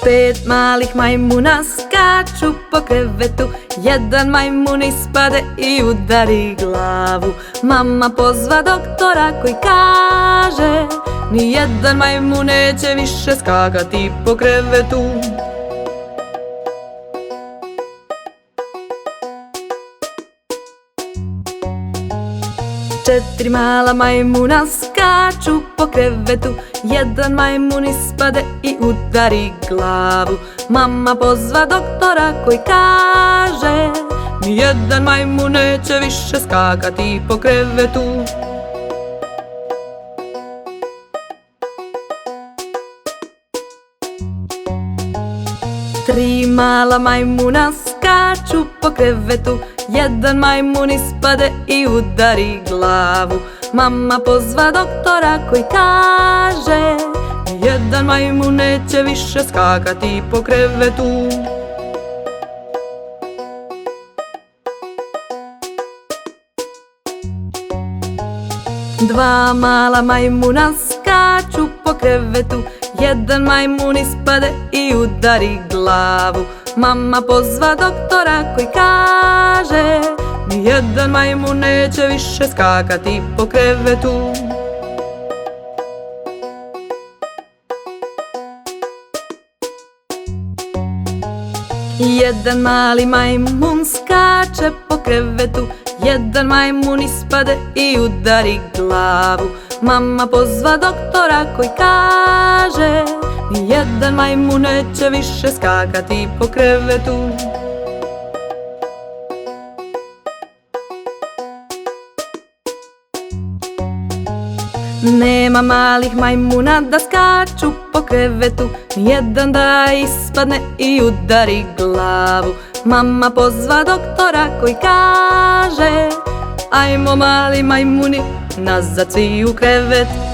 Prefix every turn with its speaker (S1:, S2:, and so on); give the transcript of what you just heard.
S1: 5 malih majmuna skaču po krevetu, jedan majmun ispade i udari glavu. Mama pozva doktora koji kaže, nijedan majmun neće više skakati po krevetu. Četiri mala majmuna skaču po krevetu, jedan majmun ispade i udari glavu. Mama pozva doktora koji kaže, nijedan majmun neće više skakati po krevetu. Tri mala majmuna skaču po krevetu, jedan majmun ispade i udari glavu. Mama pozva doktora koji kaže, nijedan majmun neće više skakati po krevetu. Dva mala majmuna skaču po krevetu, jedan majmun ispade i udari glavu. Mama pozva doktora koji kaže, nijedan majmun neće više skakati po krevetu. Jedan mali majmun skače po krevetu, jedan majmun ispade i udari glavu. Mama pozva doktora koji kaže, nijedan majmun neće više skakati po krevetu. Nema malih majmuna da skaču po krevetu, nijedan da ispadne i udari glavu. Mama pozva doktora koji kaže, ajmo mali majmuni, nazad svi u krevet.